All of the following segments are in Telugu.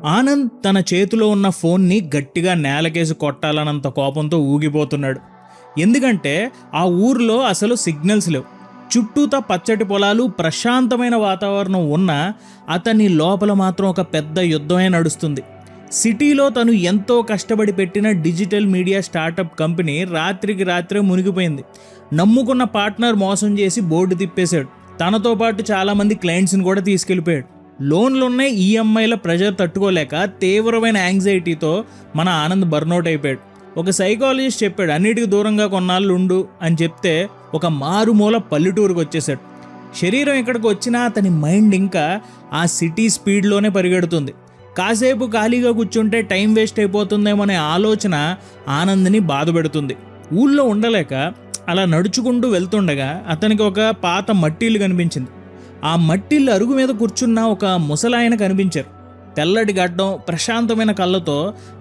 ఆనంద్ తన చేతిలో ఉన్న ఫోన్ని గట్టిగా నేలకేసి కొట్టాలన్నంత కోపంతో ఊగిపోతున్నాడు. ఎందుకంటే ఆ ఊర్లో అసలు సిగ్నల్స్ లేవు. చుట్టూతా పచ్చటి పొలాలు, ప్రశాంతమైన వాతావరణం ఉన్నా అతని లోపల మాత్రం ఒక పెద్ద యుద్ధమే నడుస్తుంది. సిటీలో తను ఎంతో కష్టపడి పెట్టిన డిజిటల్ మీడియా స్టార్టప్ కంపెనీ రాత్రికి రాత్రే మునిగిపోయింది. నమ్ముకున్న పార్ట్నర్ మోసం చేసి బోర్డు తిప్పేశాడు. తనతో పాటు చాలామంది క్లయింట్స్ని కూడా తీసుకెళ్ళిపోయాడు. లోన్లున్న ఈఎంఐల ప్రెషర్ తట్టుకోలేక తీవ్రమైన యాంగ్జైటీతో మన ఆనంద్ బర్నౌట్ అయిపోయాడు. ఒక సైకాలజిస్ట్ చెప్పాడు, అన్నిటికీ దూరంగా కొన్నాళ్ళు ఉండు అని చెప్తే ఒక మారుమూల పల్లెటూరుకు వచ్చేసాడు. శరీరం ఇక్కడికి వచ్చినా అతని మైండ్ ఇంకా ఆ సిటీ స్పీడ్లోనే పరిగెడుతుంది. కాసేపు ఖాళీగా కూర్చుంటే టైం వేస్ట్ అయిపోతుందేమనే ఆలోచన ఆనంద్ని బాధపెడుతుంది. ఊళ్ళో ఉండలేక అలా నడుచుకుంటూ వెళ్తుండగా అతనికి ఒక పాత మట్టిల్లు కనిపించింది. ఆ మట్టిల్లు అరుగు మీద కూర్చున్న ఒక ముసలాయన కనిపించారు. తెల్లటి గడ్డం, ప్రశాంతమైన కళ్ళతో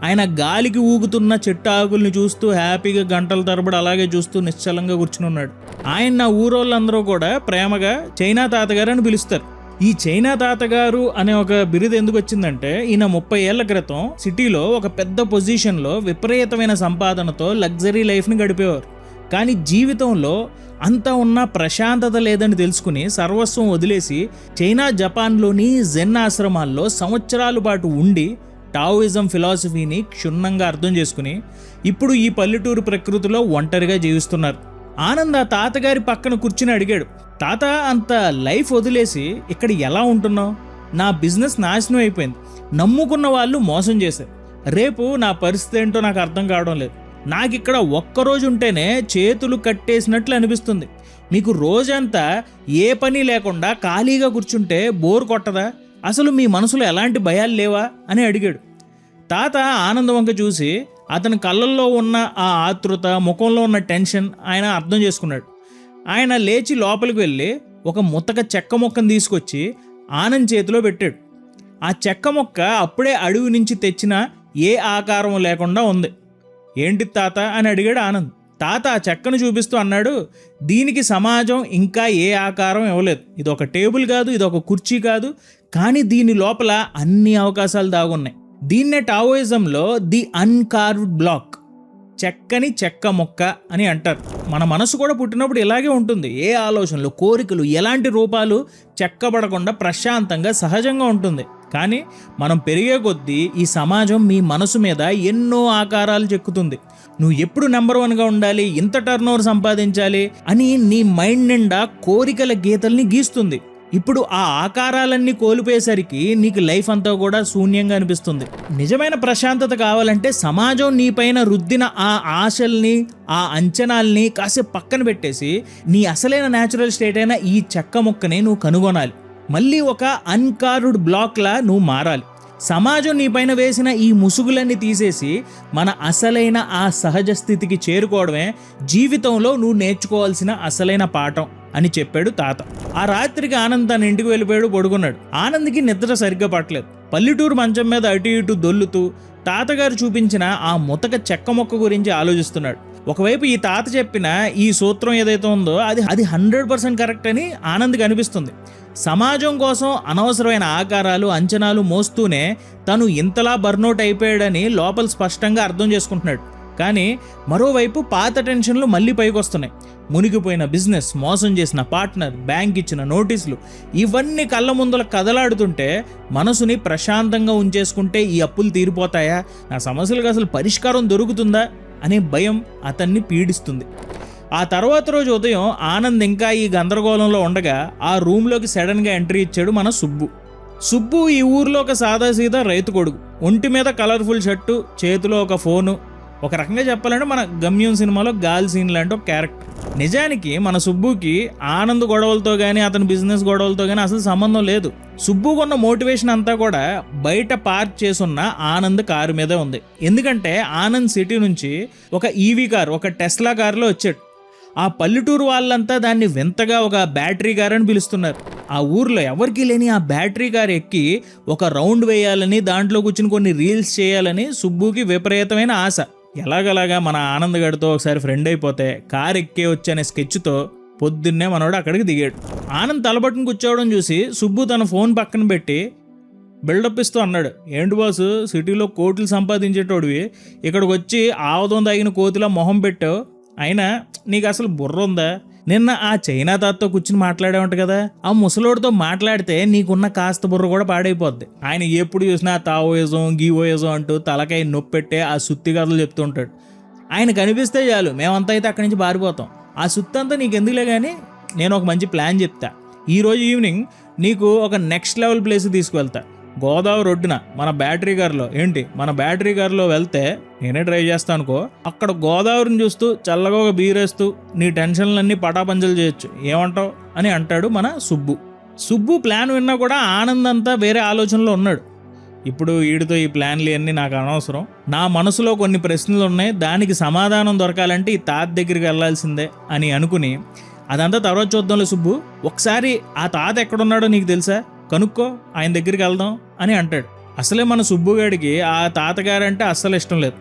ఆయన గాలికి ఊగుతున్న చెట్టు ఆకుల్ని చూస్తూ హ్యాపీగా గంటల తరబడి అలాగే చూస్తూ నిశ్చలంగా కూర్చుని ఉన్నాడు. ఆయన ఊరోళ్ళందరూ కూడా ప్రేమగా చైనా తాతగారు అని పిలుస్తారు. ఈ చైనా తాతగారు అనే ఒక బిరుదు ఎందుకు వచ్చిందంటే, ఈయన 30 ఏళ్ల క్రితం సిటీలో ఒక పెద్ద పొజిషన్లో విపరీతమైన సంపాదనతో లగ్జరీ లైఫ్ని గడిపేవారు. కానీ జీవితంలో అంతా ఉన్న ప్రశాంతత లేదని తెలుసుకుని సర్వస్వం వదిలేసి చైనా, జపాన్లోని జెన్ ఆశ్రమాల్లో సంవత్సరాల పాటు ఉండి టావోయిజం ఫిలాసఫీని క్షుణ్ణంగా అర్థం చేసుకుని ఇప్పుడు ఈ పల్లెటూరు ప్రకృతిలో ఒంటరిగా జీవిస్తున్నారు. ఆనంద్ ఆ తాతగారి పక్కన కూర్చుని అడిగాడు, తాత, అంత లైఫ్ వదిలేసి ఇక్కడ ఎలా ఉంటున్నావు? నా బిజినెస్ నాశనం అయిపోయింది, నమ్ముకున్న వాళ్ళు మోసం చేశారు, రేపు నా పరిస్థితి ఏంటో నాకు అర్థం కావడం లేదు. నాకు ఇక్కడ ఒక్కరోజు ఉంటేనే చేతులు కట్టేసినట్లు అనిపిస్తుంది. మీకు రోజంతా ఏ పని లేకుండా ఖాళీగా కూర్చుంటే బోర్ కొట్టదా? అసలు మీ మనసులో ఎలాంటి భయాలు లేవా అని అడిగాడు. తాత ఆనంద్ వంక చూసి అతని కళ్ళల్లో ఉన్న ఆ ఆతృత, ముఖంలో ఉన్న టెన్షన్ ఆయన అర్థం చేసుకున్నాడు. ఆయన లేచి లోపలికి వెళ్ళి ఒక ముతక చెక్క మొక్కను తీసుకొచ్చి ఆనంద్ చేతిలో పెట్టాడు. ఆ చెక్క మొక్క అప్పుడే అడవి నుంచి తెచ్చిన ఏ ఆకారం లేకుండా ఉంది. ఏంటి తాత అని అడిగాడు ఆనంద్. తాత ఆ చెక్కను చూపిస్తూ అన్నాడు, దీనికి సమాజం ఇంకా ఏ ఆకారం ఇవ్వలేదు. ఇది ఒక టేబుల్ కాదు, ఇది ఒక కుర్చీ కాదు, కానీ దీని లోపల అన్ని అవకాశాలు దాగున్నాయి. దీన్నే టావోయిజంలో ది అన్కార్వ్డ్ బ్లాక్, చెక్కని చెక్క మొక్క అని అంటారు. మన మనసు కూడా పుట్టినప్పుడు ఇలాగే ఉంటుంది. ఏ ఆలోచనలు, కోరికలు, ఎలాంటి రూపాలు చెక్కబడకుండా ప్రశాంతంగా సహజంగా ఉంటుంది. కానీ మనం పెరిగే కొద్దీ ఈ సమాజం మీ మనసు మీద ఎన్నో ఆకారాలు చెక్కుతుంది. నువ్వు ఎప్పుడు నెంబర్ 1గా ఉండాలి, ఇంత టర్నోవర్ సంపాదించాలి అని నీ మైండ్ నిండా కోరికల గీతల్ని గీస్తుంది. ఇప్పుడు ఆ ఆకారాలన్నీ కోల్పోయేసరికి నీకు లైఫ్ అంతా కూడా శూన్యంగా అనిపిస్తుంది. నిజమైన ప్రశాంతత కావాలంటే సమాజం నీపైన రుద్దిన ఆ ఆశల్ని, ఆ అంచనాల్ని కాసేపు పక్కన పెట్టేసి నీ అసలైన న్యాచురల్ స్టేట్ అయిన ఈ చెక్క ముక్కని నువ్వు కనుగొనాలి. మళ్ళీ ఒక అన్కార్వ్డ్ బ్లాక్లా నువ్వు మారాలి. సమాజం నీపైన వేసిన ఈ ముసుగులన్నీ తీసేసి మన అసలైన ఆ సహజ స్థితికి చేరుకోవడమే జీవితంలో నువ్వు నేర్చుకోవాల్సిన అసలైన పాఠం అని చెప్పాడు తాత. ఆ రాత్రికి ఆనంద్ తన ఇంటికి వెళ్ళిపోయాడు, పడుకున్నాడు. ఆనంద్కి నిద్ర సరిగ్గా పట్టలేదు. పల్లెటూరు మంచం మీద అటు ఇటు దొల్లుతూ తాతగారు చూపించిన ఆ ముతక చెక్క మొక్క గురించి ఆలోచిస్తున్నాడు. ఒకవైపు ఈ తాత చెప్పిన ఈ సూత్రం ఏదైతే ఉందో అది 100% కరెక్ట్ అని ఆనంద్కి అనిపిస్తుంది. సమాజం కోసం అనవసరమైన ఆకారాలు, అంచనాలు మోస్తూనే తను ఇంతలా బర్నౌట్ అయిపోయాడని లోపల స్పష్టంగా అర్థం చేసుకుంటున్నాడు. కానీ మరోవైపు పాత టెన్షన్లు మళ్ళీ పైకి వస్తున్నాయి. మునిగిపోయిన బిజినెస్, మోసం చేసిన పార్ట్నర్, బ్యాంక్ ఇచ్చిన నోటీసులు, ఇవన్నీ కళ్ళ ముందల కదలాడుతుంటే మనసుని ప్రశాంతంగా ఉంచేసుకుంటే ఈ అప్పులు తీరిపోతాయా, నా సమస్యలకు అసలు పరిష్కారం దొరుకుతుందా అనే భయం అతన్ని పీడిస్తుంది. ఆ తర్వాత రోజు ఉదయం ఆనంద్ ఇంకా ఈ గందరగోళంలో ఉండగా ఆ రూమ్లోకి సడన్గా ఎంట్రీ ఇచ్చాడు మన సుబ్బు. ఈ ఊర్లో ఒక సాదాసీదా రైతు కొడుకు. ఒంటి మీద కలర్ఫుల్ షర్టు, చేతిలో ఒక ఫోను. ఒక రకంగా చెప్పాలంటే మన గమ్యం సినిమాలో గాల్ సీన్ లాంటి ఒక క్యారెక్టర్. నిజానికి మన సుబ్బుకి ఆనంద్ గొడవలతో కానీ అతని బిజినెస్ గొడవలతో కానీ అసలు సంబంధం లేదు. సుబ్బుకున్న మోటివేషన్ అంతా కూడా బయట పార్క్ చేసున్న ఆనంద్ కారు మీదే ఉంది. ఎందుకంటే ఆనంద్ సిటీ నుంచి ఒక ఈవీ కార్, ఒక టెస్లా కారులో వచ్చాడు. ఆ పల్లెటూరు వాళ్ళంతా దాన్ని వింతగా ఒక బ్యాటరీ కార్ అని పిలుస్తున్నారు. ఆ ఊర్లో ఎవరికీ లేని ఆ బ్యాటరీ కార్ ఎక్కి ఒక రౌండ్ వేయాలని, దాంట్లో కూర్చుని కొన్ని రీల్స్ చేయాలని సుబ్బుకి విపరీతమైన ఆశ. ఎలాగలాగా మన ఆనంద్ గడితో ఒకసారి ఫ్రెండ్ అయిపోతే కార్ ఎక్కే వచ్చనే స్కెచ్తో పొద్దున్నే మనోడు అక్కడికి దిగాడు. ఆనంద్ తలబట్టును కూర్చోవడం చూసి సుబ్బు తన ఫోన్ పక్కన పెట్టి, బిల్డప్ ఇస్తూ అన్నాడు. ఏంటి బాసు, సిటీలో కోట్లు సంపాదించేటోడివి ఇక్కడికి వచ్చి ఆవదం తాగిన కోతిలా మొహం పెట్టావు, అయినా నీకు అసలు బుర్ర ఉందా? నిన్న ఆ చైనా తాతతో కూర్చుని మాట్లాడేవంట కదా, ఆ ముసలోడితో మాట్లాడితే నీకున్న కాస్త బుర్ర కూడా పాడైపోద్ది. ఆయన ఎప్పుడు చూసినా తావోయిజం గీవోయిజం అంటూ తలకాయ నొప్పి పెట్టే ఆ సుత్తి కథలు చెప్తూ ఉంటాడు. ఆయన కనిపిస్తే చాలు మేమంతా అయితే అక్కడి నుంచి పారిపోతాం. ఆ సుత్తి అంతా నీకు ఎందుకులే కానీ నేను ఒక మంచి ప్లాన్ చెప్తా. ఈరోజు ఈవినింగ్ నీకు ఒక నెక్స్ట్ లెవెల్ ప్లేస్ తీసుకువెళ్తా. గోదావరి ఒడ్డున మన బ్యాటరీ కారులో వెళ్తే నేనే డ్రైవ్ చేస్తాను అనుకో. అక్కడ గోదావరిని చూస్తూ చల్లగా ఒక బీరేస్తూ నీ టెన్షన్లన్నీ పటాపంచలు చేయొచ్చు, ఏమంటావు అని అంటాడు మన సుబ్బు ప్లాన్ విన్నా కూడా ఆనంద్ అంతా వేరే ఆలోచనలో ఉన్నాడు. ఇప్పుడు వీడితో ఈ ప్లాన్లు అన్నీ నాకు అనవసరం, నా మనసులో కొన్ని ప్రశ్నలు ఉన్నాయి, దానికి సమాధానం దొరకాలంటే ఈ తాత దగ్గరికి వెళ్ళాల్సిందే అని అనుకుని, అదంతా తర్వాత చూద్దాంలే సుబ్బు, ఒకసారి ఆ తాత ఎక్కడున్నాడో నీకు తెలుసా, కనుక్కో, ఆయన దగ్గరికి వెళ్దాం అని అంటాడు. అసలే మన సుబ్బుగాడికి ఆ తాతగారంటే అస్సలు ఇష్టం లేదు.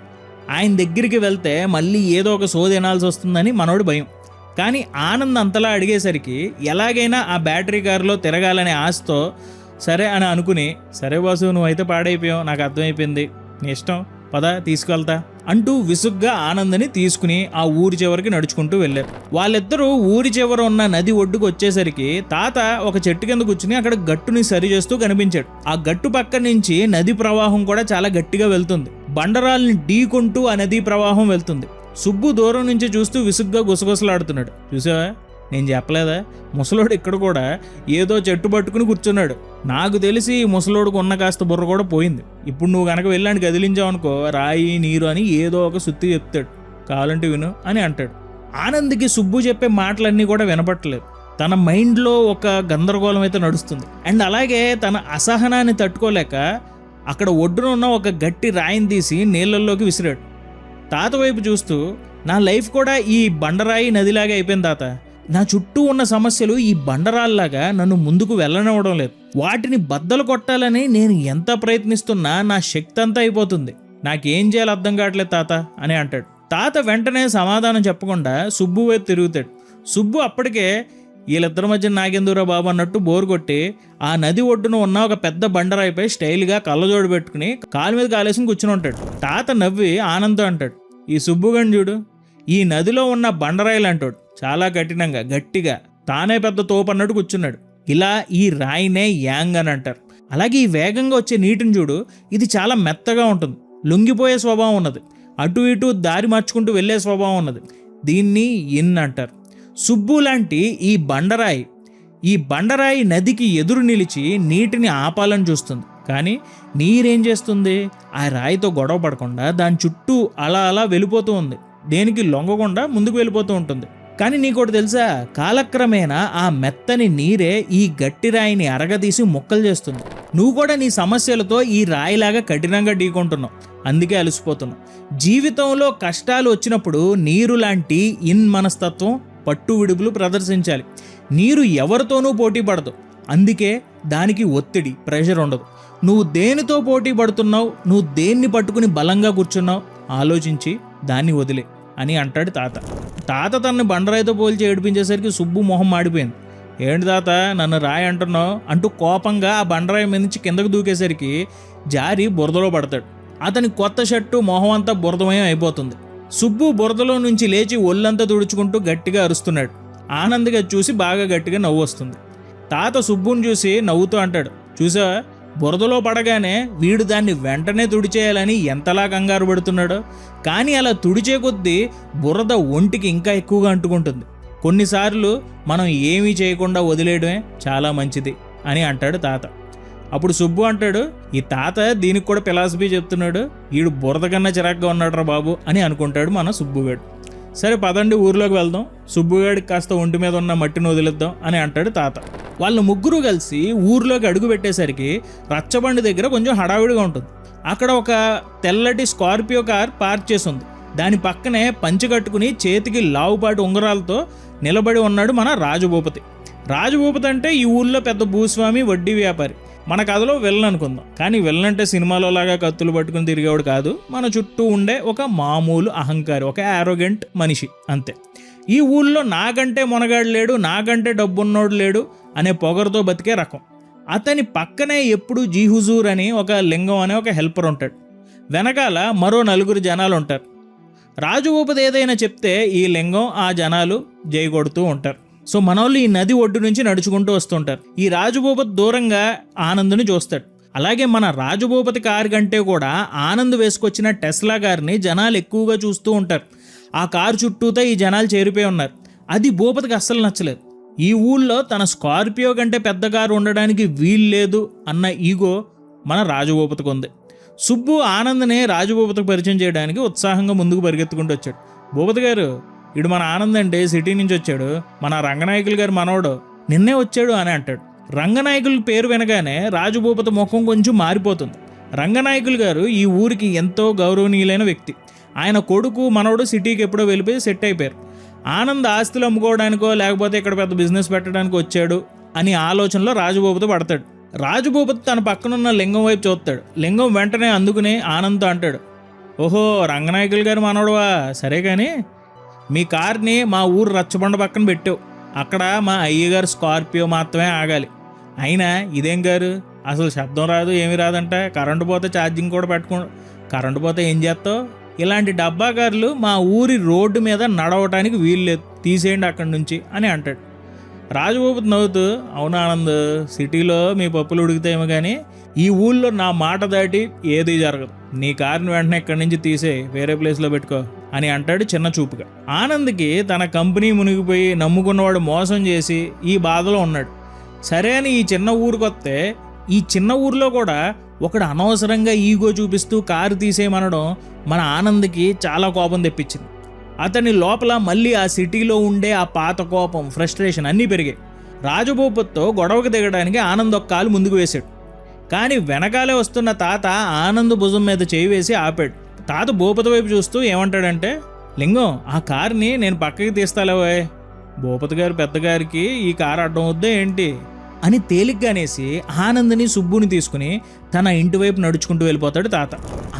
ఆయన దగ్గరికి వెళ్తే మళ్ళీ ఏదో ఒక సోది వినాల్సి వస్తుందని మనోడు భయం. కానీ ఆనంద్ అంతలా అడిగేసరికి ఎలాగైనా ఆ బ్యాటరీ కారులో తిరగాలనే ఆశతో సరే అని అనుకుని, సరే బాసు నువ్వైతే పాడైపోయావు, నాకు అర్థమైపోయింది, నీ ఇష్టం, పద తీసుకెళ్తా అంటూ విసుగ్గా ఆనందని తీసుకుని ఆ ఊరి చివరికి నడుచుకుంటూ వెళ్ళారు. వాళ్ళిద్దరూ ఊరి చివర ఉన్న నది ఒడ్డుకు వచ్చేసరికి తాత ఒక చెట్టు కింద కూర్చుని అక్కడ గట్టుని సరి చేస్తూ కనిపించాడు. ఆ గట్టు పక్క నుంచి నది ప్రవాహం కూడా చాలా గట్టిగా వెళ్తుంది. బండరాల్ని ఢీకొంటూ ఆ నదీ ప్రవాహం వెళ్తుంది. సుబ్బు దూరం నుంచి చూస్తూ విసుగ్గా గుసగుసలాడుతున్నాడు. చూసావా, నేను చెప్పలేదా, ముసలోడు ఇక్కడ కూడా ఏదో చెట్టు పట్టుకుని కూర్చున్నాడు. నాకు తెలిసి ముసలోడుకు ఉన్న కాస్త బుర్ర కూడా పోయింది. ఇప్పుడు నువ్వు కనుక వెళ్ళాను కదిలించావు అనుకో, రాయి నీరు అని ఏదో ఒక సుత్తి చెప్తాడు, కావాలంటే విను అని అంటాడు. ఆనంద్కి సుబ్బు చెప్పే మాటలన్నీ కూడా వినపట్టలేదు. తన మైండ్లో ఒక గందరగోళం అయితే నడుస్తుంది. అండ్ అలాగే తన అసహనాన్ని తట్టుకోలేక అక్కడ ఒడ్డున ఉన్న ఒక గట్టి రాయిని తీసి నీళ్ళల్లోకి విసిరాడు. తాత వైపు చూస్తూ, నా లైఫ్ కూడా ఈ బండరాయి నదిలాగే అయిపోయింది తాత. నా చుట్టూ ఉన్న సమస్యలు ఈ బండరాల్లాగా నన్ను ముందుకు వెళ్ళనివ్వడం లేదు. వాటిని బద్దలు కొట్టాలని నేను ఎంత ప్రయత్నిస్తున్నా నా శక్తి అంతా అయిపోతుంది. నాకేం చేయాలో అర్థం కావట్లేదు తాత అని అంటాడు. తాత వెంటనే సమాధానం చెప్పకుండా సుబ్బు వైపు తిరుగుతాడు. సుబ్బు అప్పటికే వీళ్ళిద్దరి మధ్య నాగేందురా బాబు అన్నట్టు బోరు కొట్టి ఆ నది ఒడ్డున ఉన్న ఒక పెద్ద బండరాయిపై స్టైల్గా కళ్ళజోడు పెట్టుకుని కాలు మీద కాలేసుకుని కూర్చుని ఉంటాడు. తాత నవ్వి ఆనందం అంటాడు, ఈ సుబ్బుగని చూడు, ఈ నదిలో ఉన్న బండరాయిలు అంటాడు, చాలా కఠినంగా గట్టిగా తానే పెద్ద తోపు అన్నట్టు కూర్చున్నాడు. ఇలా ఈ రాయినే యాంగ్ అని అంటారు. అలాగే ఈ వేగంగా వచ్చే నీటిని చూడు, ఇది చాలా మెత్తగా ఉంటుంది, లొంగిపోయే స్వభావం ఉన్నది, అటు ఇటు దారి మార్చుకుంటూ వెళ్ళే స్వభావం ఉన్నది, దీన్ని ఇన్ అంటారు. సుబ్బు లాంటి ఈ బండరాయి నదికి ఎదురు నిలిచి నీటిని ఆపాలని చూస్తుంది. కానీ నీరేం చేస్తుంది, ఆ రాయితో గొడవ పడకుండా దాని చుట్టూ అలా అలా వెళ్ళిపోతూ ఉంది, దేనికి లొంగకుండా ముందుకు వెళ్ళిపోతూ ఉంటుంది. కానీ నీకోటి తెలుసా, కాలక్రమేణా ఆ మెత్తని నీరే ఈ గట్టి రాయిని అరగదీసి ముక్కలు చేస్తుంది. నువ్వు కూడా నీ సమస్యలతో ఈ రాయిలాగా కఠినంగా ఢీకొంటున్నావు, అందుకే అలసిపోతున్నావు. జీవితంలో కష్టాలు వచ్చినప్పుడు నీరు లాంటి ఇన్ మనస్తత్వం, పట్టు విడుపులు ప్రదర్శించాలి. నీరు ఎవరితోనూ పోటీ పడదు, అందుకే దానికి ఒత్తిడి, ప్రెషర్ ఉండదు. నువ్వు దేనితో పోటీ పడుతున్నావు, నువ్వు దేన్ని పట్టుకుని బలంగా కూర్చున్నావు, ఆలోచించి దాన్ని వదిలే అని అంటాడు తాత. తాత తనని బండరాయితో పోల్చి ఏడిపించేసరికి సుబ్బు మొహం మాడిపోయింది. ఏంటి తాత నన్ను రాయి అంటున్నావు అంటూ కోపంగా ఆ బండరాయి మీద నుంచి కిందకు దూకేసరికి జారి బురదలో పడతాడు. అతని కొత్త షర్టు మొహం అంతా బురదమయం అయిపోతుంది. సుబ్బు బురదలో నుంచి లేచి ఒళ్ళంతా తుడుచుకుంటూ గట్టిగా అరుస్తున్నాడు. ఆనంద్గా చూసి బాగా గట్టిగా నవ్వు వస్తుంది. తాత సుబ్బుని చూసి నవ్వుతూ అంటాడు, చూసావా, బురదలో పడగానే వీడు దాన్ని వెంటనే తుడిచేయాలని ఎంతలా కంగారు పడుతున్నాడో. కానీ అలా తుడిచే కొద్దీ బురద ఒంటికి ఇంకా ఎక్కువగా అంటుకుంటుంది. కొన్నిసార్లు మనం ఏమీ చేయకుండా వదిలేయడమే చాలా మంచిది అని అంటాడు తాత. అప్పుడు సుబ్బు అంటాడు, ఈ తాత దీనికి కూడా ఫిలాసఫీ చెప్తున్నాడు, వీడు బురద కన్నా చిరాగ్గా ఉన్నాడురా బాబు అని అనుకుంటాడు మన సుబ్బుగాడు. సరే పదండి ఊర్లోకి వెళ్దాం, సుబ్బుగాడికి కాస్త ఒంటి మీద ఉన్న మట్టిని వదిలేద్దాం అని అంటాడు తాత. వాళ్ళు ముగ్గురు కలిసి ఊర్లోకి అడుగు పెట్టేసరికి రచ్చబండి దగ్గర కొంచెం హడావిడిగా ఉంటుంది. అక్కడ ఒక తెల్లటి స్కార్పియో కార్ పార్క్ చేసి ఉంది. దాని పక్కనే పంచె కట్టుకుని చేతికి లావుపాటి ఉంగరాలతో నిలబడి ఉన్నాడు మన రాజభూపతి. రాజభూపతి అంటే ఈ ఊళ్ళో పెద్ద భూస్వామి, వడ్డీ వ్యాపారి. మన కథలో విలన్ అనుకుందాం, కానీ విలన్ అంటే సినిమాలో లాగా కత్తులు పట్టుకుని తిరిగేవాడు కాదు. మన చుట్టూ ఉండే ఒక మామూలు అహంకారి, ఒక యారోగెంట్ మనిషి అంతే. ఈ ఊళ్ళో నాకంటే మొనగాడు లేడు, నాకంటే డబ్బున్నోడు లేడు అనే పొగరుతో బతికే రకం. అతని పక్కనే ఎప్పుడు జీహుజూర్ అని ఒక లింగం అనే ఒక హెల్పర్ ఉంటాడు. వెనకాల మరో 4 జనాలు ఉంటారు. రాజభూపతి ఏదైనా చెప్తే ఈ లింగం ఆ జనాలు జై కొడుతూ ఉంటారు. సో మనోళ్ళు ఈ నది ఒడ్డు నుంచి నడుచుకుంటూ వస్తుంటారు. ఈ రాజభూపతి దూరంగా ఆనంద్ని చూస్తాడు. అలాగే మన రాజభూపతి కారు కంటే కూడా ఆనంద్ వేసుకొచ్చిన టెస్లా కార్ని జనాలు ఎక్కువగా చూస్తూ ఉంటారు. ఆ కారు చుట్టూతో ఈ జనాలు చేరిపోయి ఉన్నారు. అది భూపతికి అస్సలు నచ్చలేదు. ఈ ఊళ్ళో తన స్కార్పియో కంటే పెద్ద కారు ఉండడానికి వీల్లేదు అన్న ఈగో మన రాజభూపతికి ఉంది. సుబ్బు ఆనంద్ని రాజభూపతికి పరిచయం చేయడానికి ఉత్సాహంగా ముందుకు పరిగెత్తుకుంటూ వచ్చాడు. భూపతి గారు, ఇడు మన ఆనంద్ అంటే సిటీ నుంచి వచ్చాడు, మన రంగనాయకులు గారు మనవడు, నిన్నే వచ్చాడు అని అంటాడు. రంగనాయకుల పేరు వినగానే రాజభూపతి ముఖం కొంచెం మారిపోతుంది. రంగనాయకులు గారు ఈ ఊరికి ఎంతో గౌరవనీయులైన వ్యక్తి. ఆయన కొడుకు మనవడు సిటీకి ఎప్పుడో వెళ్ళిపోయి సెట్ అయిపోయారు. ఆనంద్ ఆస్తులు అమ్ముకోవడానికో లేకపోతే ఇక్కడ పెద్ద బిజినెస్ పెట్టడానికి వచ్చాడు అని ఆలోచనలో రాజభూపతి పడతాడు. రాజభూపతి తన పక్కనున్న లింగం వైపు చూస్తాడు. లింగం వెంటనే అందుకుని ఆనంద్తో అంటాడు, ఓహో రంగనాయకులు గారు మనవడువా, సరే కానీ మీ కార్ని మా ఊరు రచ్చబండ పక్కన పెట్టావు. అక్కడ మా అయ్యగారు స్కార్పియో మాత్రమే ఆగాలి. అయినా ఇదేం గారు, అసలు శబ్దం రాదు, ఏమీ రాదంట. కరెంటు పోతే ఛార్జింగ్ కూడా కరెంటు పోతే ఏం చేస్తావు? ఇలాంటి డబ్బా కార్లు మా ఊరి రోడ్డు మీద నడవటానికి వీల్లేదు, తీసేయండి అక్కడి నుంచి అని అంటాడు. రాజభూపతి నవ్వుతూ, అవును ఆనంద్, సిటీలో మీ పప్పులు ఉడికితేమో కానీ ఈ ఊళ్ళో నా మాట దాటి ఏదీ జరగదు. నీ కార్ని వెంటనే ఇక్కడి నుంచి తీసేయి, వేరే ప్లేస్లో పెట్టుకో అని అంటాడు చిన్న చూపుగా. ఆనంద్కి తన కంపెనీ మునిగిపోయి నమ్ముకున్నవాడు మోసం చేసి ఈ బాధలో ఉన్నాడు. సరే అని ఈ చిన్న ఊరికి వస్తే ఈ చిన్న ఊరిలో కూడా ఒకడు అనవసరంగా ఈగో చూపిస్తూ కారు తీసేయమనడం మన ఆనంద్కి చాలా కోపం తెప్పించింది. అతని లోపల మళ్ళీ ఆ సిటీలో ఉండే ఆ పాత కోపం, ఫ్రస్ట్రేషన్ అన్నీ పెరిగాయి. రాజభూపతితో గొడవకు దిగడానికి ఆనంద్ ఒక కాలు ముందుకు వేశాడు. కానీ వెనకాలే వస్తున్న తాత ఆనంద్ భుజం మీద చేయి వేసి ఆపాడు. తాత భూపతి వైపు చూస్తూ ఏమంటాడంటే, లింగం, ఆ కార్ని నేను పక్కకి తీస్తాలేవే, భూపతి గారు పెద్దగారికి ఈ కారు అడ్డం వద్దే ఏంటి అని తేలిగ్గానేసి ఆనంద్ని సుబ్బుని తీసుకుని తన ఇంటి వైపు నడుచుకుంటూ వెళ్ళిపోతాడు తాత.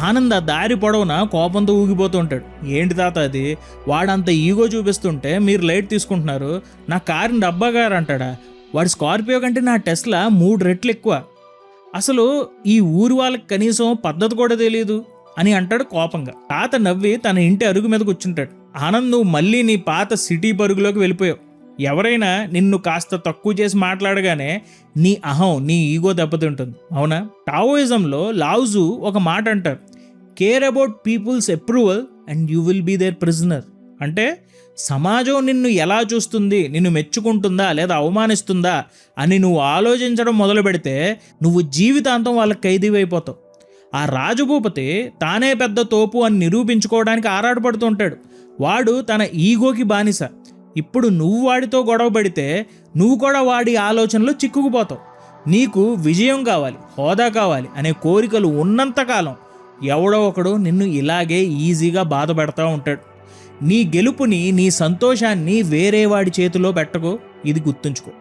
ఆనంద్ ఆ దారి పొడవునా కోపంతో ఊగిపోతూ ఉంటాడు. ఏంటి తాత అది, వాడంత ఈగో చూపిస్తుంటే మీరు లైట్ తీసుకుంటున్నారు, నా కారుని డబ్బా కారు అంటాడా, వాడి స్కార్పియో కంటే నా టెస్లా 3 రెట్లు ఎక్కువ, అసలు ఈ ఊరి వాళ్ళకి కనీసం పద్ధతి కూడా తెలియదు అని అంటాడు కోపంగా. తాత నవ్వి తన ఇంటి అరుగు మీద కూర్చుంటాడు. ఆనంద్, నువ్వు మళ్ళీ నీ పాత సిటీ పరుగులోకి వెళ్ళిపోయావు. ఎవరైనా నిన్ను కాస్త తక్కువ చేసి మాట్లాడగానే నీ అహం, నీ ఈగో దెబ్బతింటుంది, అవునా? టావోయిజంలో లావుజు ఒక మాట అంటారు, care about people's approval and you will be their prisoner. అంటే సమాజం నిన్ను ఎలా చూస్తుంది, నిన్ను మెచ్చుకుంటుందా లేదా అవమానిస్తుందా అని నువ్వు ఆలోచించడం మొదలు పెడితే నువ్వు జీవితాంతం వాళ్ళకి ఖైదీవైపోతావు. ఆ రాజభూపతి తానే పెద్ద తోపు అని నిరూపించుకోవడానికి ఆరాటపడుతుంటాడు. వాడు తన ఈగోకి బానిస. ఇప్పుడు నువ్వు వాడితో గొడవ పడితే నువ్వు కూడా వాడి ఆలోచనలో చిక్కుకుపోతావు. నీకు విజయం కావాలి, హోదా కావాలి అనే కోరికలు ఉన్నంతకాలం ఎవడో ఒకడు నిన్ను ఇలాగే ఈజీగా బాధ పెడతా ఉంటాడు. నీ గెలుపుని, నీ సంతోషాన్ని వేరే వాడి చేతిలో పెట్టకు, ఇది గుర్తుంచుకో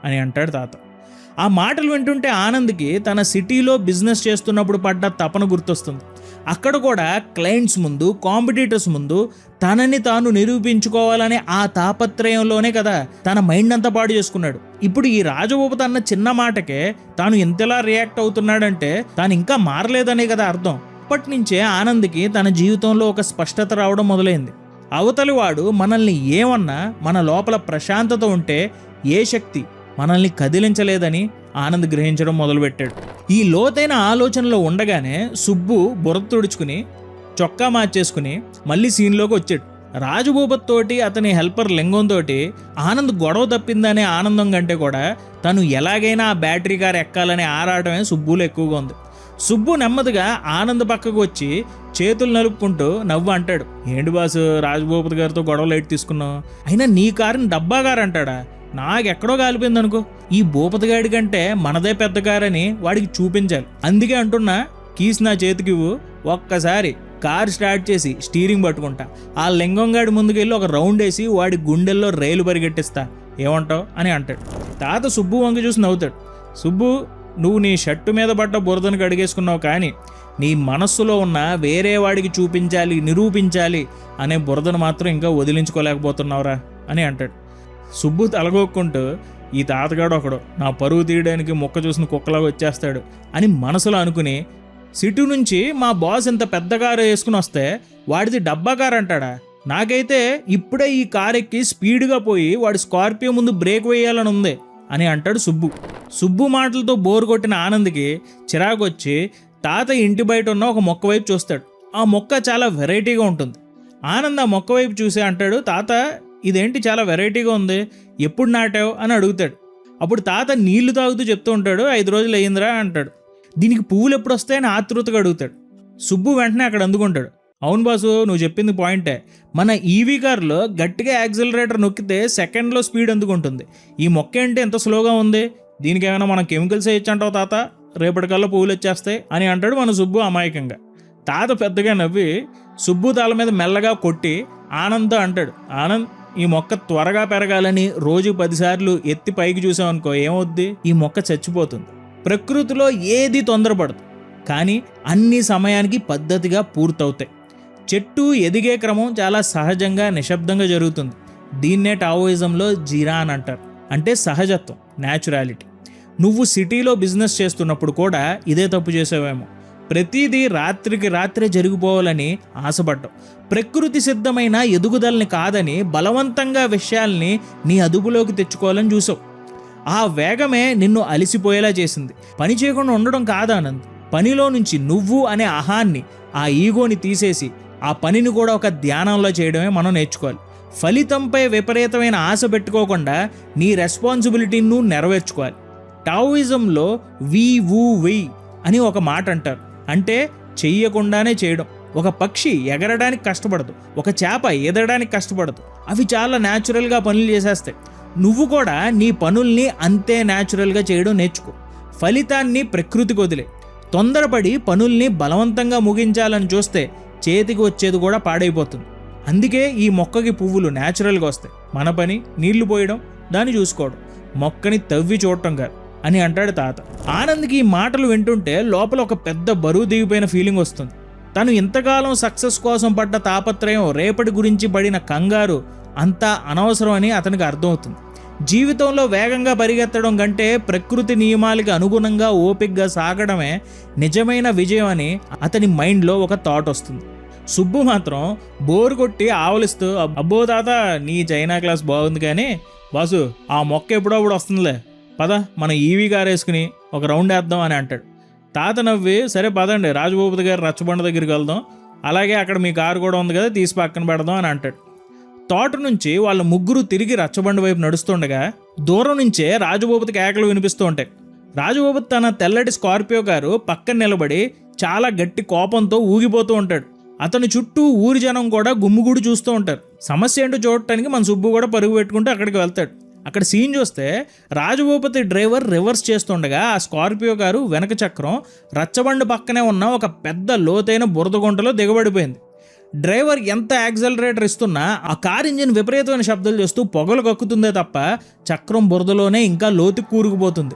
అని అంటాడు తాత. ఆ మాటలు వింటుంటే ఆనంద్కి తన సిటీలో బిజినెస్ చేస్తున్నప్పుడు పడ్డ తపన గుర్తొస్తుంది. అక్కడ కూడా క్లయింట్స్ ముందు, కాంపిటీటర్స్ ముందు తనని తాను నిరూపించుకోవాలనే ఆ తాపత్రయంలోనే కదా తన మైండ్ అంతా పాడు చేసుకున్నాడు. ఇప్పుడు ఈ రాజభూపతి అన్న చిన్న మాటకే తాను ఎంతలా రియాక్ట్ అవుతున్నాడంటే తాను ఇంకా మారలేదనే కదా అర్థం. అప్పటి నుంచే ఆనంద్కి తన జీవితంలో ఒక స్పష్టత రావడం మొదలైంది. అవతలి వాడు మనల్ని ఏమన్నా మన లోపల ప్రశాంతత ఉంటే ఏ శక్తి మనల్ని కదిలించలేదని ఆనంద్ గ్రహించడం మొదలుపెట్టాడు. ఈ లోతైన ఆలోచనలో ఉండగానే సుబ్బు బురద తుడుచుకుని చొక్కా మార్చేసుకుని మళ్ళీ సీన్లోకి వచ్చాడు. రాజభూపతి తోటి అతని హెల్పర్ లింగంతో ఆనంద్ గొడవ తప్పిందనే ఆనందం కంటే కూడా తను ఎలాగైనా ఆ బ్యాటరీ కార్ ఎక్కాలనే ఆరాటమే సుబ్బులో ఎక్కువగా ఉంది. సుబ్బు నెమ్మదిగా ఆనంద్ పక్కకు వచ్చి చేతులు నలుపుకుంటూ నవ్వు అంటాడు, ఏంటి బాసు, రాజభూపతి గారితో గొడవ లైట్ తీసుకున్నావు, అయినా నీ కారుని డబ్బా కారు అంటాడా, నాకెక్కడో కాలిపోయింది అనుకో. ఈ భూపతిగాడి కంటే మనదే పెద్ద కారని వాడికి చూపించాలి. అందుకే అంటున్నా, కీస్ నా చేతికివ్వు, ఒక్కసారి కార్ స్టార్ట్ చేసి స్టీరింగ్ పట్టుకుంటా, ఆ లింగంగాడి ముందుకెళ్ళి ఒక రౌండ్ వేసి వాడి గుండెల్లో రైలు పరిగెట్టిస్తా, ఏమంటావు అని అంటాడు. తాత సుబ్బు వంక చూసి నవ్వుతాడు. సుబ్బు, నువ్వు నీ షర్టు మీద పడ్డ బురదను కడిగేసుకున్నావు, కానీ నీ మనస్సులో ఉన్న వేరే వాడికి చూపించాలి, నిరూపించాలి అనే బురదను మాత్రం ఇంకా వదిలించుకోలేకపోతున్నావురా అని అంటాడు. సుబ్బు తలగొక్కుంటూ, ఈ తాతగాడు ఒకడు నా పరువు తీయడానికి మొక్క చూసిన కుక్కలాగా వచ్చేస్తాడు అని మనసులో అనుకుని, సిటీ నుంచి మా బాస్ ఇంత పెద్ద కారు వేసుకుని వస్తే వాడిది డబ్బా కారు అంటాడా? నాకైతే ఇప్పుడే ఈ కారు ఎక్కి స్పీడ్గా పోయి వాడి స్కార్పియో ముందు బ్రేక్ వేయాలని ఉంది అని అంటాడు సుబ్బు. సుబ్బు మాటలతో బోరు కొట్టిన ఆనంద్కి చిరాకు వచ్చి తాత ఇంటి బయట ఉన్న ఒక మొక్క వైపు చూస్తాడు. ఆ మొక్క చాలా వెరైటీగా ఉంటుంది. ఆనంద్ ఆ మొక్క వైపు చూసి అంటాడు, తాత ఇదేంటి చాలా వెరైటీగా ఉంది, ఎప్పుడు నాటావు అని అడుగుతాడు. అప్పుడు తాత నీళ్లు తాగుతూ చెప్తూ ఉంటాడు, 5 రోజులు అయ్యిందిరా అంటాడు. దీనికి పువ్వులు ఎప్పుడు వస్తాయని ఆతృతగా అడుగుతాడు. సుబ్బు వెంటనే అక్కడ అందుకుంటాడు, అవును బాసు నువ్వు చెప్పింది పాయింటే, మన ఈవీ కార్లో గట్టిగా యాక్సిలరేటర్ నొక్కితే సెకండ్లో స్పీడ్ అందుకుంటుంది. ఈ మొక్క ఏంటి ఎంత స్లోగా ఉంది, దీనికి ఏమైనా మనం కెమికల్స్ వేయచ్చంటావు తాత, రేపటికల్లా పువ్వులు వచ్చేస్తాయి అని అంటాడు మన సుబ్బు అమాయకంగా. తాత పెద్దగా నవ్వి సుబ్బు తల మీద మెల్లగా కొట్టి ఆనంద్తో అంటాడు, ఆనంద్ ఈ మొక్క త్వరగా పెరగాలని రోజు 10 సార్లు ఎత్తి పైకి చూసామనుకో ఏమవుద్ది, ఈ మొక్క చచ్చిపోతుంది. ప్రకృతిలో ఏది తొందరపడదు, కానీ అన్ని సమయానికి పద్ధతిగా పూర్తవుతాయి. చెట్టు ఎదిగే క్రమం చాలా సహజంగా నిశ్శబ్దంగా జరుగుతుంది. దీన్నే టావోయిజంలో జీరా అని అంటారు, అంటే సహజత్వం, న్యాచురాలిటీ. నువ్వు సిటీలో బిజినెస్ చేస్తున్నప్పుడు కూడా ఇదే తప్పు చేసావేమో. ప్రతిదీ రాత్రికి రాత్రే జరిగిపోవాలని ఆశపడ్డావు. ప్రకృతి సిద్ధమైన ఎదుగుదలని కాదని బలవంతంగా విషయాల్ని నీ అదుపులోకి తెచ్చుకోవాలని చూసావు. ఆ వేగమే నిన్ను అలిసిపోయేలా చేసింది. పని చేయకుండా ఉండడం కాదానంద్, పనిలో నుంచి నువ్వు అనే అహాన్ని, ఆ ఈగోని తీసేసి ఆ పనిని కూడా ఒక ధ్యానంలో చేయడమే మనం నేర్చుకోవాలి. ఫలితంపై విపరీతమైన ఆశ పెట్టుకోకుండా నీ రెస్పాన్సిబిలిటీని నువ్వు నెరవేర్చుకోవాలి. టావోయిజంలో వి అని ఒక మాట అంటారు, అంటే చెయ్యకుండానే చేయడం. ఒక పక్షి ఎగరడానికి కష్టపడదు, ఒక చేప ఈదడానికి కష్టపడదు, అవి చాలా న్యాచురల్గా పనులు చేసేస్తాయి. నువ్వు కూడా నీ పనుల్ని అంతే న్యాచురల్గా చేయడం నేర్చుకో. ఫలితాన్ని ప్రకృతికి వదిలే. తొందరపడి పనుల్ని బలవంతంగా ముగించాలని చూస్తే చేతికి వచ్చేది కూడా పాడైపోతుంది. అందుకే ఈ మొక్కకి పువ్వులు న్యాచురల్గా వస్తాయి. మన పని నీళ్లు పోయడం, దాన్ని చూసుకోవడం, మొక్కని తవ్వి చూడటం కాదు అని అంటాడు తాత. ఆనంద్కి ఈ మాటలు వింటుంటే లోపల ఒక పెద్ద బరువు దిగిపోయిన ఫీలింగ్ వస్తుంది. తను ఇంతకాలం సక్సెస్ కోసం పడ్డ తాపత్రయం, రేపటి గురించి పడిన కంగారు అంతా అనవసరం అని అతనికి అర్థమవుతుంది. జీవితంలో వేగంగా పరిగెత్తడం కంటే ప్రకృతి నియమాలకి అనుగుణంగా ఓపికగా సాగడమే నిజమైన విజయం అని అతని మైండ్లో ఒక థాట్ వస్తుంది. సుబ్బు మాత్రం బోరు కొట్టి ఆవలిస్తూ, అబ్బో తాత నీ చైనా క్లాస్ బాగుంది కానీ బాసు ఆ మొక్క ఎప్పుడప్పుడు వస్తుందిలే, పద మన ఈవీ కార్ వేసుకుని ఒక రౌండ్ వేద్దాం అని అంటాడు. తాత నవ్వి, సరే పదండి రాజభూపతి గారు రచ్చబండ దగ్గరికి వెళ్దాం, అలాగే అక్కడ మీ కారు కూడా ఉంది కదా తీసి పక్కన పెడదాం అని అంటాడు. తోట నుంచి వాళ్ళ ముగ్గురు తిరిగి రచ్చబండ వైపు నడుస్తుండగా దూరం నుంచే రాజభూపతి కేకలు వినిపిస్తూ ఉంటాయి. రాజభూపతి తన తెల్లటి స్కార్పియో కారు పక్కన నిలబడి చాలా గట్టి కోపంతో ఊగిపోతూ ఉంటాడు. అతని చుట్టూ ఊరి జనం కూడా గుమ్ముగూడి చూస్తూ ఉంటారు. సమస్య ఏంటో చూడటానికి మన సుబ్బు కూడా పరుగు పెట్టుకుంటూ అక్కడికి వెళ్తాడు. అక్కడ సీన్ చూస్తే రాజభూపతి డ్రైవర్ రివర్స్ చేస్తుండగా ఆ స్కార్పియో కారు వెనక చక్రం రచ్చబండ పక్కనే ఉన్న ఒక పెద్ద లోతైన బురద గుంటలో దిగబడిపోయింది. డ్రైవర్ ఎంత యాక్సలరేటర్ ఇస్తున్నా ఆ కార్ ఇంజిన్ విపరీతమైన శబ్దాలు చేస్తూ పొగలు కక్కుతుందే తప్ప చక్రం బురదలోనే ఇంకా లోతుకు కూరుకుపోతుంది.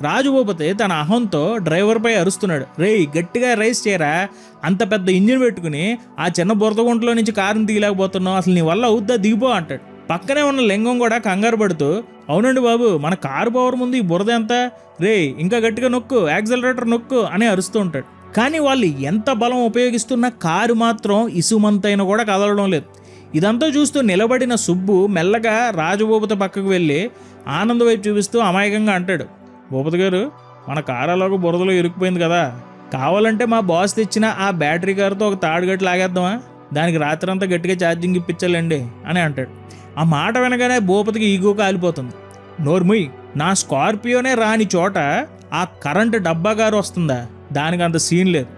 రాజభూపతి తన అహంతో డ్రైవర్పై అరుస్తున్నాడు, రేయ్ గట్టిగా రైస్ చేయరా, అంత పెద్ద ఇంజిన్ పెట్టుకుని ఆ చిన్న బురద గుంటలో నుంచి కారుని తీయలేకపోతున్నావు, అసలు నీ వల్ల అవుద్దా, దిగిపో అంటాడు. పక్కనే ఉన్న లింగం కూడా కంగారు పడుతూ, అవునండి బాబు మన కారు పవర్ ముందు ఈ బురద ఎంత, రేయ్ ఇంకా గట్టిగా నొక్కు, యాక్సలరేటర్ నొక్కు అని అరుస్తూ ఉంటాడు. కానీ వాళ్ళు ఎంత బలం ఉపయోగిస్తున్నా కారు మాత్రం ఇసుమంతైన కూడా కదలడం లేదు. ఇదంతా చూస్తూ నిలబడిన సుబ్బు మెల్లగా రాజభూపతి పక్కకు వెళ్ళి ఆనంద్ వైపు చూపిస్తూ అమాయకంగా అంటాడు, భూపతి గారు మన కారు అలాగో బురదలో ఇరుక్కుపోయింది కదా, కావాలంటే మా బాస్ తెచ్చిన ఆ బ్యాటరీ కారుతో ఒక తాడుగట్టు లాగేద్దామా, దానికి రాత్రంతా గట్టిగా ఛార్జింగ్ ఇప్పించాలండి అని అంటాడు. ఆ మాట వినగానే భూపతికి ఈగో కాలిపోతుంది. నోర్ముయ్, నా స్కార్పియోనే రాని చోట ఆ కరెంటు డబ్బా కారు వస్తుందా, దానికి అంత సీన్ లేదు,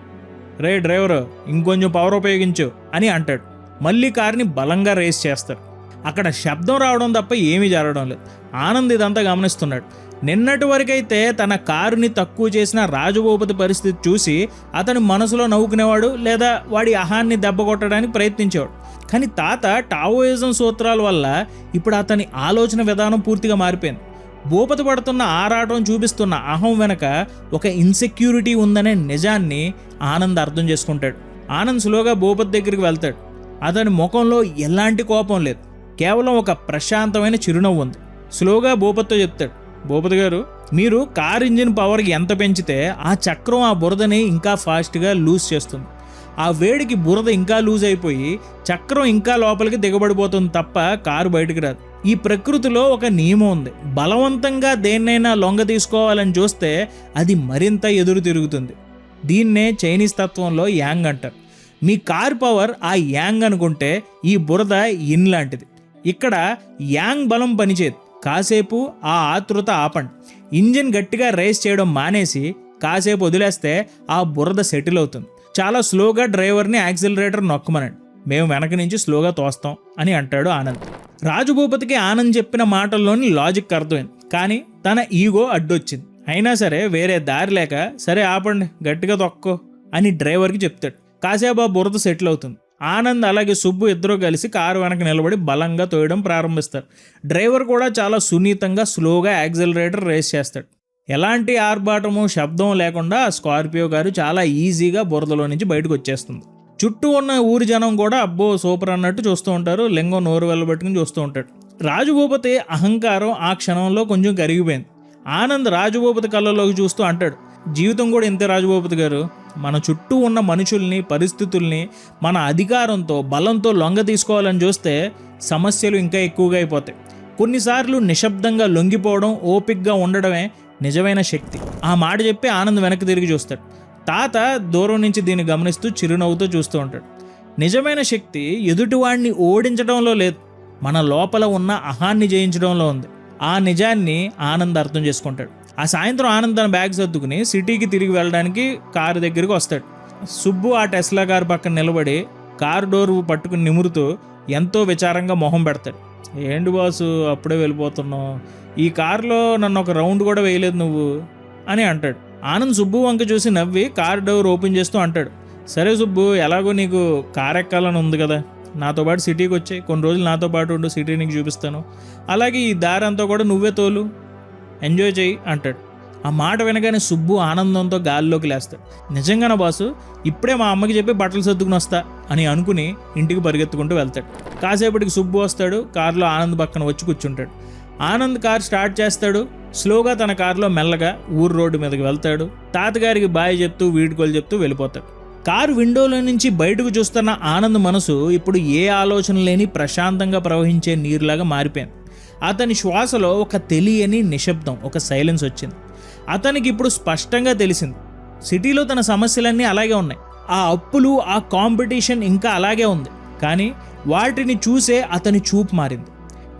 రే డ్రైవరు ఇంకొంచెం పవర్ ఉపయోగించు అని అంటాడు. మళ్ళీ కారుని బలంగా రేస్ చేస్తాడు. అక్కడ శబ్దం రావడం తప్ప ఏమీ జరగడం లేదు. ఆనంద్ ఇదంతా గమనిస్తున్నాడు. నిన్నటి వరకైతే తన కారుని తక్కువ చేసిన రాజభూపతి పరిస్థితి చూసి అతని మనసులో నవ్వుకునేవాడు, లేదా వాడి అహాన్ని దెబ్బ కొట్టడానికి ప్రయత్నించేవాడు. కానీ తాత టావోయిజం సూత్రాల వల్ల ఇప్పుడు అతని ఆలోచన విధానం పూర్తిగా మారిపోయింది. భూపతి పడుతున్న ఆరాటం చూపిస్తున్న అహం వెనక ఒక ఇన్సెక్యూరిటీ ఉందనే నిజాన్ని ఆనంద్ అర్థం చేసుకుంటాడు. ఆనంద్ స్లోగా భూపతి దగ్గరికి వెళ్తాడు. అతని ముఖంలో ఎలాంటి కోపం లేదు, కేవలం ఒక ప్రశాంతమైన చిరునవ్వు ఉంది. స్లోగా భూపతితో చెప్తాడు, భూపతి గారు, మీరు కార్ ఇంజిన్ పవర్ ఎంత పెంచితే ఆ చక్రం ఆ బురదని ఇంకా ఫాస్ట్గా లూజ్ చేస్తుంది. ఆ వేడికి బురద ఇంకా లూజ్ అయిపోయి చక్రం ఇంకా లోపలికి దిగబడిపోతుంది తప్ప కారు బయటకు రాదు. ఈ ప్రకృతిలో ఒక నియమం ఉంది. బలవంతంగా దేన్నైనా లొంగ తీసుకోవాలని చూస్తే అది మరింత ఎదురు తిరుగుతుంది. దీన్నే చైనీస్ తత్వంలో యాంగ్ అంటారు. మీ కార్ పవర్ ఆ యాంగ్ అనుకుంటే ఈ బురద ఇన్ లాంటిది. ఇక్కడ యాంగ్ బలం పనిచేయదు. కాసేపు ఆ ఆతృత ఆపండి. ఇంజిన్ గట్టిగా రేస్ చేయడం మానేసి కాసేపు వదిలేస్తే ఆ బురద సెటిల్ అవుతుంది. చాలా స్లోగా డ్రైవర్ని యాక్సిలరేటర్ నొక్కమనండి, మేము వెనక నుంచి స్లోగా తోస్తాం అని అంటాడు ఆనంద్. రాజభూపతికి ఆనంద్ చెప్పిన మాటల్లోని లాజిక్ అర్థమైంది, కానీ తన ఈగో అడ్డొచ్చింది. అయినా సరే వేరే దారి లేక, సరే ఆపండి, గట్టిగా తొక్కో అని డ్రైవర్కి చెప్తాడు. కాసేపు ఆ బురద సెటిల్ అవుతుంది. ఆనంద్ అలాగే సుబ్బు ఇద్దరూ కలిసి కారు వెనక నిలబడి బలంగా తోయడం ప్రారంభిస్తారు. డ్రైవర్ కూడా చాలా సున్నితంగా స్లోగా యాక్సిలరేటర్ రేస్ చేస్తాడు. ఎలాంటి ఆర్భాటము శబ్దం లేకుండా స్కార్పియో కారు చాలా ఈజీగా బురదలో నుంచి బయటకు వచ్చేస్తుంది. చుట్టూ ఉన్న ఊరి జనం కూడా అబ్బో సూపర్ అన్నట్టు చూస్తూ ఉంటారు. లింగం నోరు వెళ్ళబెట్టుకుని చూస్తూ ఉంటాడు. రాజభూపతి అహంకారం ఆ క్షణంలో కొంచెం కరిగిపోయింది. ఆనంద్ రాజభూపతి కళ్ళలోకి చూస్తూ అంటాడు, జీవితం కూడా ఇంతే రాజభూపతి గారు. మన చుట్టూ ఉన్న మనుషుల్ని, పరిస్థితుల్ని మన అధికారంతో, బలంతో లొంగ తీసుకోవాలని చూస్తే సమస్యలు ఇంకా ఎక్కువగా అయిపోతాయి. కొన్నిసార్లు నిశ్శబ్దంగా లొంగిపోవడం, ఓపిక్గా ఉండడమే నిజమైన శక్తి. ఆ మాట చెప్పి ఆనంద్ వెనక్కి తిరిగి చూస్తాడు. తాత దూరం నుంచి దీన్ని గమనిస్తూ చిరునవ్వుతో చూస్తూ ఉంటాడు. నిజమైన శక్తి ఎదుటివాడిని ఓడించడంలో లేదు, మన లోపల ఉన్న అహాన్ని జయించడంలో ఉంది. ఆ నిజాన్ని ఆనంద్ అర్థం చేసుకుంటాడు. ఆ సాయంత్రం ఆనంద్ తన బ్యాగ్ సర్దుకుని సిటీకి తిరిగి వెళ్ళడానికి కారు దగ్గరికి వస్తాడు. సుబ్బు ఆ టెస్లా కారు పక్కన నిలబడి కారు డోర్ పట్టుకుని నిమురుతూ ఎంతో విచారంగా మొహం పెడతాడు. ఏంటి బాసు అప్పుడే వెళ్ళిపోతున్నావు, ఈ కారులో నన్ను ఒక రౌండ్ కూడా వేయలేదు నువ్వు అని అంటాడు. ఆనంద్ సుబ్బు వంక చూసి నవ్వి కార్ డోర్ ఓపెన్ చేస్తూ అంటాడు, సరే సుబ్బు, ఎలాగో నీకు కార్ ఎక్కాలని ఉంది కదా, నాతో పాటు సిటీకి వచ్చాయి, కొన్ని రోజులు నాతో పాటు ఉండు, సిటీ నీకు చూపిస్తాను, అలాగే ఈ దారి అంతా కూడా నువ్వే తోలు, ఎంజాయ్ చేయి అంటాడు. ఆ మాట వినగానే సుబ్బు ఆనందంతో గాల్లోకి లేస్తాడు. నిజంగానే బాసు, ఇప్పుడే మా అమ్మకి చెప్పి బట్టలు సర్దుకుని వస్తా అని అనుకుని ఇంటికి పరిగెత్తుకుంటూ వెళ్తాడు. కాసేపటికి సుబ్బు వస్తాడు. కారులో ఆనంద్ పక్కన వచ్చి కూర్చుంటాడు. ఆనంద్ కార్ స్టార్ట్ చేస్తాడు. స్లోగా తన కారులో మెల్లగా ఊరు రోడ్డు మీదకి వెళ్తాడు. తాతగారికి బాయ్ చెప్తూ వీడ్కోలు చెప్తూ వెళ్ళిపోతాడు. కారు విండోలో నుంచి బయటకు చూస్తున్న ఆనంద్ మనసు ఇప్పుడు ఏ ఆలోచన లేని ప్రశాంతంగా ప్రవహించే నీరులాగా మారిపోయింది. అతని శ్వాసలో ఒక తెలియని నిశ్శబ్దం, ఒక సైలెన్స్ వచ్చింది. అతనికి ఇప్పుడు స్పష్టంగా తెలిసింది, సిటీలో తన సమస్యలన్నీ అలాగే ఉన్నాయి, ఆ అప్పులు, ఆ కాంపిటీషన్ ఇంకా అలాగే ఉంది. కానీ వాటిని చూసే అతని చూపు మారింది.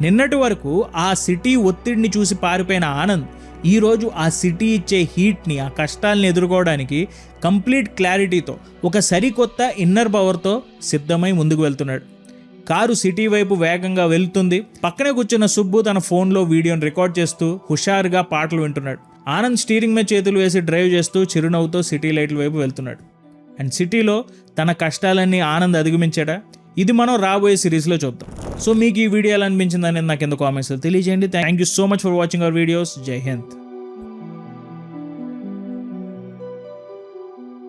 నిన్నటి వరకు ఆ సిటీ ఒత్తిడిని చూసి పారిపోయిన ఆనంద్ ఈరోజు ఆ సిటీ ఇచ్చే హీట్ని, ఆ కష్టాలని ఎదుర్కోవడానికి కంప్లీట్ క్లారిటీతో, ఒక సరికొత్త ఇన్నర్ పవర్తో సిద్ధమై ముందుకు వెళ్తున్నాడు. కారు సిటీ వైపు వేగంగా వెళ్తుంది. పక్కనే కూర్చున్న సుబ్బు తన ఫోన్లో వీడియోని రికార్డ్ చేస్తూ హుషారుగా పాటలు వింటున్నాడు. ఆనంద్ స్టీరింగ్ మీద చేతులు వేసి డ్రైవ్ చేస్తూ చిరునవ్వుతో సిటీ లైట్ల వైపు వెళ్తున్నాడు. అండ్ సిటీలో తన కష్టాలన్నీ ఆనంద్ అధిగమించాడా? ఇది మనం రాబోయే సిరీస్లో చూద్దాం. సో మీకు ఈ వీడియో ఎలా అనిపించింది అనేది నాకు కింద కామెంట్స్లో తెలియజేయండి. Thank you so much for watching our videos. జై హింద్.